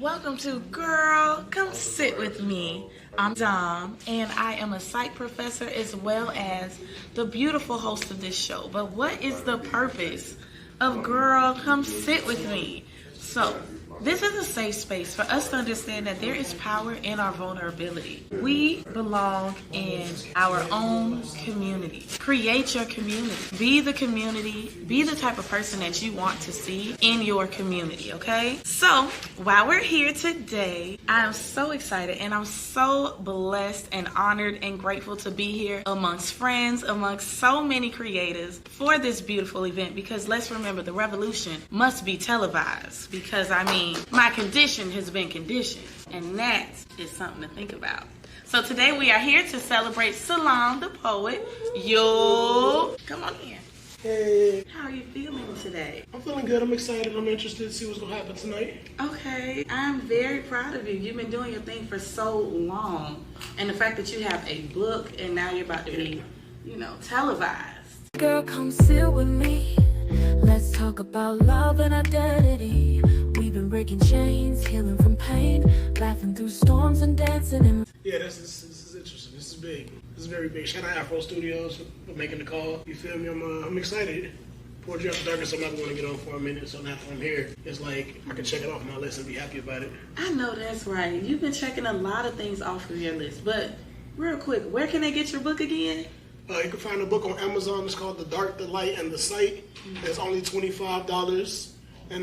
Welcome to Girl, Come Sit With Me. I'm Dom, and I am a psych professor as well as the beautiful host of this show. But what is the purpose of Girl, Come Sit With Me? So, this is a safe space for us to understand that there is power in our vulnerability. We belong in our own community. Create your community. Be the community. Be the type of person that you want to see in your community, okay? So, while we're here today, I am so excited and I'm so blessed and honored and grateful to be here amongst friends, amongst so many creators for this beautiful event, because let's remember, the revolution must be televised, because my condition has been conditioned, and that is something to think about. So today we are here to celebrate Salam The Poet. Yo, come on here. Hey. How are you feeling today? I'm feeling good. I'm excited. I'm interested to see what's going to happen tonight. Okay, I'm very proud of you. You've been doing your thing for so long. And the fact that you have a book and now you're about to be, televised. Girl, come sit with me. Let's talk about love and identity. We've been breaking chains, healing from pain, laughing through storms and dancing in... Yeah, this is interesting. This is big. This is very big. Shout out Afro Studios for making the call. You feel me? I'm excited. Poetry After Dark is something I've been going to get on for a minute, so after I'm here, it's like I can check it off my list and be happy about it. I know that's right. You've been checking a lot of things off of your list, but real quick, where can they get your book again? You can find the book on Amazon. It's called The Dark, the Light, and the Sight. It's only $25. And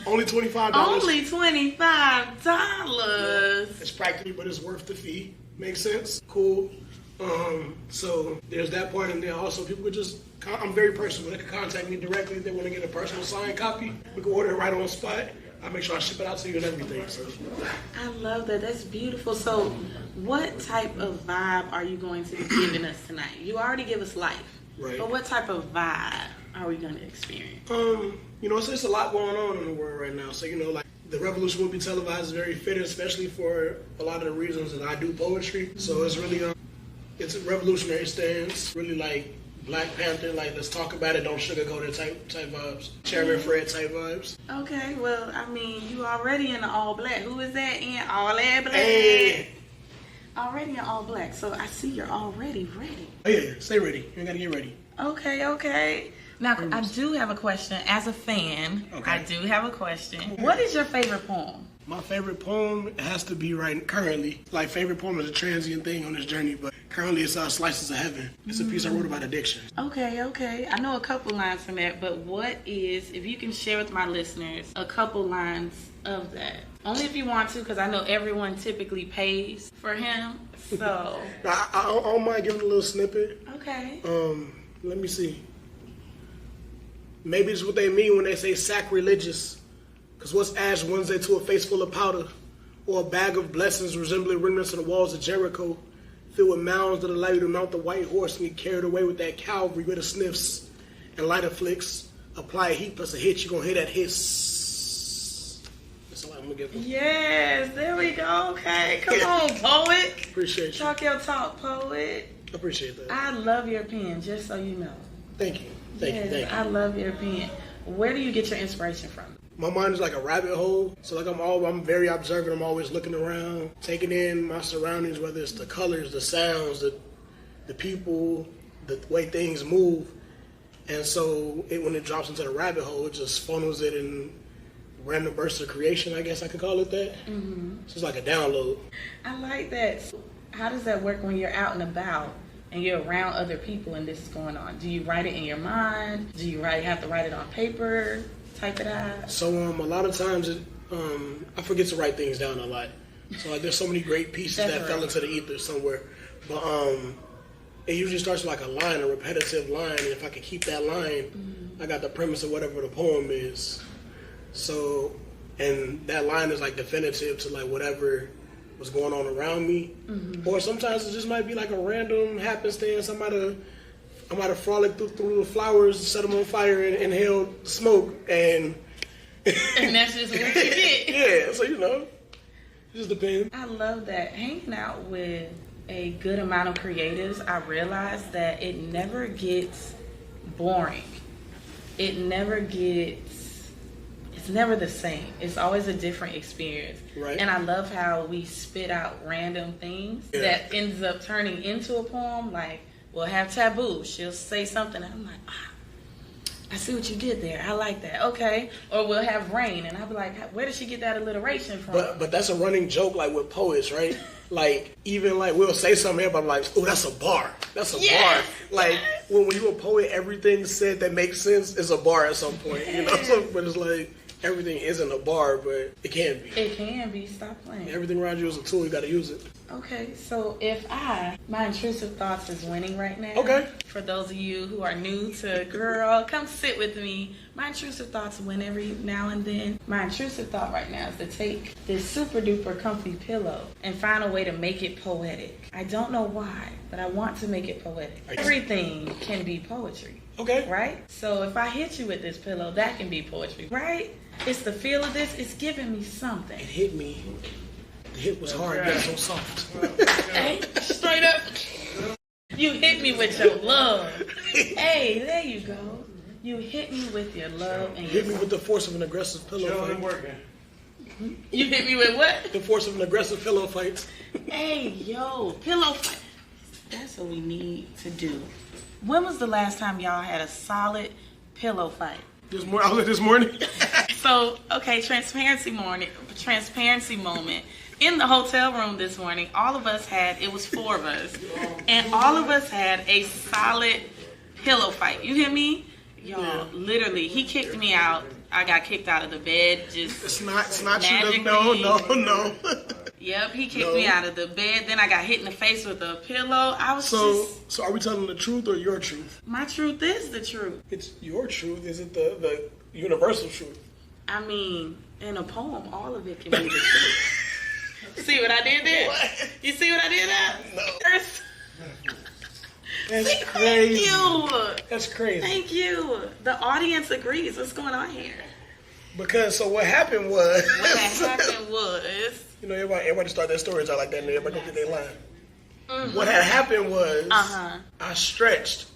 only $25. Only $25. It's practically, but it's worth the fee. Makes sense? Cool. So there's that part, and then also people could just, I'm very personal. They can contact me directly if they want to get a personal signed copy. We can order it right on the spot. I'll make sure I ship it out to you and everything. So I love that. That's beautiful. So what type of vibe are you going to be giving us tonight? You already give us life. Right. But what type of vibe are we going to experience? So there's a lot going on in the world right now. So, the revolution will be televised, very fitting, especially for a lot of the reasons that I do poetry. So it's really, it's a revolutionary stance, really like Black Panther, like let's talk about it, don't sugarcoat it type vibes. Chairman Fred type vibes. Okay, well, you already in the all black. Who is that in all that black? Hey. Already in all black, so I see you're already ready. Oh yeah, stay ready. You gotta get ready. Okay. Now, I do have a question. As a fan, Okay. I do have a question. What is your favorite poem? My favorite poem has to be currently. Like, favorite poem is a transient thing on this journey, but currently it's Slices of Heaven. It's a piece I wrote about addiction. Okay. I know a couple lines from that, but what is, if you can share with my listeners, a couple lines of that? Only if you want to, because I know everyone typically pays for him, so. I don't mind giving a little snippet. Okay. Let me see. Maybe it's what they mean when they say sacrilegious. Because what's Ash Wednesday to a face full of powder? Or a bag of blessings resembling remnants of the walls of Jericho, filled with mounds that allow you to mount the white horse and get carried away with that Calvary with the sniffs and lighter flicks. Apply a heat plus a hit, you're going to hear that hiss. That's all I'm going to give them. Yes, there we go. Okay, come on, poet. Appreciate you. Talk your talk, poet. Appreciate that. I love your pen, just so you know. Thank you. Thank you. I love your pen. Where do you get your inspiration from? My mind is like a rabbit hole, so I'm very observant. I'm always looking around, taking in my surroundings, whether it's the colors, the sounds, the people, the way things move. And so when it drops into the rabbit hole, it just funnels it in random bursts of creation, I guess I could call it that. Mm-hmm. So it's like a download. I like that. How does that work when you're out and about and you're around other people and this is going on? Do you write it in your mind? Do you have to write it on paper? Type it out? So a lot of times I forget to write things down a lot. So there's so many great pieces that fell into the ether somewhere. But it usually starts with like a line, a repetitive line, and if I can keep that line, I got the premise of whatever the poem is. So, and that line is like definitive to like whatever was going on around me. Mm-hmm. Or sometimes it just might be like a random happenstance. I might have frolicked through the flowers, set them on fire, and inhaled smoke, and that's just what you get. Yeah, so it just depends. I love that. Hanging out with a good amount of creatives, I realized that it never gets boring. It never gets, it's it's never the same. It's always a different experience. Right. And I love how we spit out random things that ends up turning into a poem. Like, we'll have Taboo. She'll say something, and I'm like, I see what you did there. I like that. Okay. Or we'll have Rain, and I'll be like, where did she get that alliteration from? But that's a running joke, like with poets, right? Like, even like we'll say something here, but I'm like, oh, that's a bar. That's a bar. Like, when you're a poet, everything said that makes sense is a bar at some point, you know? So, but it's like, everything isn't a bar, but it can be. It can be. Stop playing. Everything around you is a tool. You got to use it. Okay, so if my intrusive thoughts is winning right now. Okay. For those of you who are new to Girl, come sit with me. My intrusive thoughts win every now and then. My intrusive thought right now is to take this super duper comfy pillow and find a way to make it poetic. I don't know why, but I want to make it poetic. Everything can be poetry. Okay. Right? So if I hit you with this pillow, that can be poetry, right? It's the feel of this. It's giving me something. It hit me. The hit was hard, yet so soft. Hey, straight up. You hit me with your love. Hey, there you go. You hit me with your love. And Hit me with the force of an aggressive pillow fight. You hit me with what? The force of an aggressive pillow fight. Hey, yo, pillow fight. That's what we need to do. When was the last time y'all had a solid pillow fight? This morning. So, okay, transparency moment. In the hotel room this morning, all of us it was 4 of us, and all of us had a solid pillow fight. You hear me? Y'all, literally, he kicked me out. I got kicked out of the bed. It's not you. No. Yep, he kicked me out of the bed. Then I got hit in the face with a pillow. So are we telling the truth or your truth? My truth is the truth. It's your truth. Is it the universal truth? I mean, in a poem, all of it can be the truth. See what I did there? What? You see what I did there? No. That's crazy. Thank you. That's crazy. Thank you. The audience agrees. What's going on here? Because so what happened was. You know, everybody start their stories out like that, and everybody go get their line. Mm-hmm. What had happened was I stretched,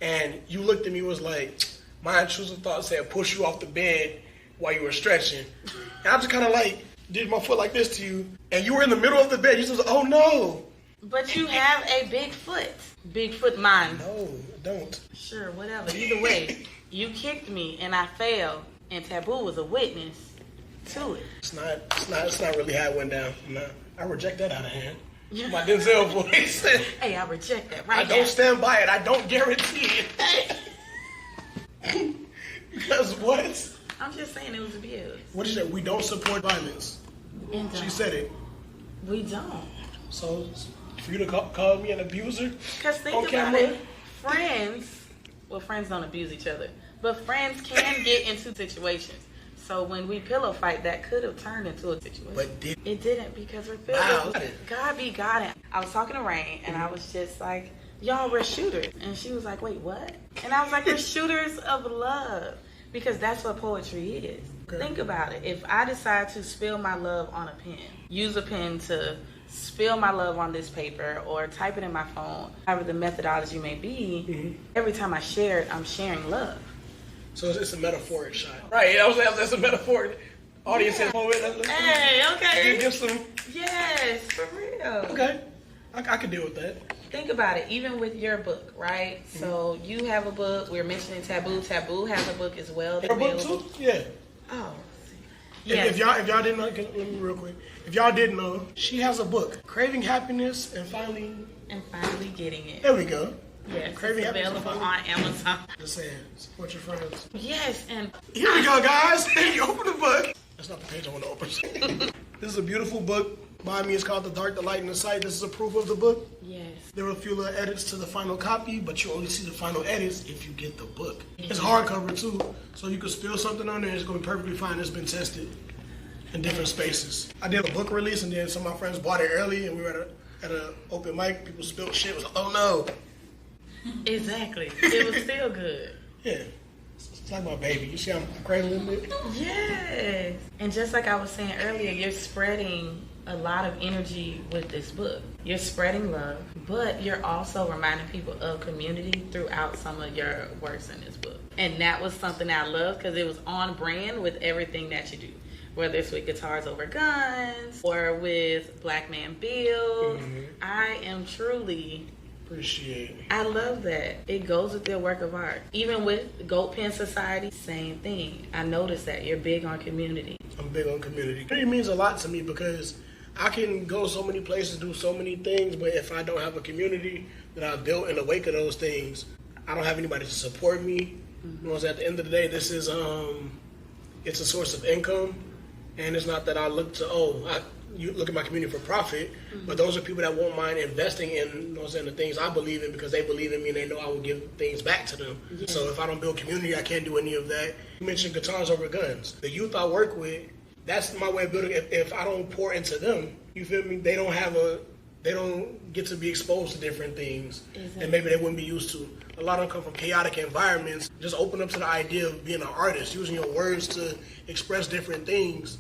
and you looked at me and was like, my intrusive thought said push you off the bed while you were stretching. And I just kind of like did my foot like this to you, and you were in the middle of the bed. You just was, oh no. But you have a big foot. Big foot mine. No, don't. Sure, whatever. Either way, you kicked me and I fell, and Taboo was a witness to it. It's not really how it went down. No, I reject that out of hand. My Denzel voice. Hey, I reject that right now. I don't stand by it. I don't guarantee it. Because what? I'm just saying it was abuse. What is it? We don't support violence. She said it. We don't. So for you to call me an abuser? Because think about it. Friends don't abuse each other. But friends can get into situations. So when we pillow fight, that could have turned into a situation. But it didn't because we're wow. God be God. I was talking to Rain, and I was just like, y'all, we're shooters. And she was like, wait, what? And I was like, we're shooters of love. Because that's what poetry is. Okay. Think about it. If I decide to spill my love on a pen, use a pen to spill my love on this paper or type it in my phone, however the methodology may be, every time I share it, I'm sharing love. So it's a metaphoric shot. Right, that's a metaphor. Audience says, hey, okay. Give some. Yes, for real. Okay, I can deal with that. Think about it, even with your book, right? So you have a book. We're mentioning Taboo. Taboo has a book as well. Her book too? Yeah. Oh. Yes. If y'all didn't know, let me real quick. If y'all didn't know, she has a book, Craving Happiness and Finally Getting It. There we go. Yes, Craving it's available on Amazon. Just saying, support your friends. Yes, and here we go, guys. You open the book. That's not the page I want to open. This is a beautiful book by me. It's called The Dark, the Light, and the Sight. This is a proof of the book. Yes. There were a few little edits to the final copy, but you only see the final edits if you get the book. It's hardcover too, so you can spill something on there. It's going to be perfectly fine. It's been tested in different spaces. I did a book release, and then some of my friends bought it early, and we were at an open mic. People spilled shit. It was like, oh no. Exactly. It was still good. Yeah. It's like my baby. You see I'm crazy a little bit? Yes. And just like I was saying earlier, you're spreading a lot of energy with this book. You're spreading love, but you're also reminding people of community throughout some of your works in this book. And that was something I loved because it was on brand with everything that you do. Whether it's with Guitars Over Guns or with Black Man Build. I am truly... Appreciate. I love that. It goes with your work of art. Even with Goat Pen Society, same thing. I noticed that you're big on community. I'm big on community. It means a lot to me because I can go so many places, do so many things, but if I don't have a community that I've built in the wake of those things, I don't have anybody to support me. You know, at the end of the day, this is it's a source of income, and it's not that I look to you look at my community for profit, but those are people that won't mind investing in, you know, the things I believe in because they believe in me and they know I will give things back to them. So if I don't build community, I can't do any of that. You mentioned Guitars Over Guns. The youth I work with, that's my way of building. If I don't pour into them, you feel me? They don't get to be exposed to different things, and maybe they wouldn't be used to. A lot of them come from chaotic environments. Just open up to the idea of being an artist, using your words to express different things.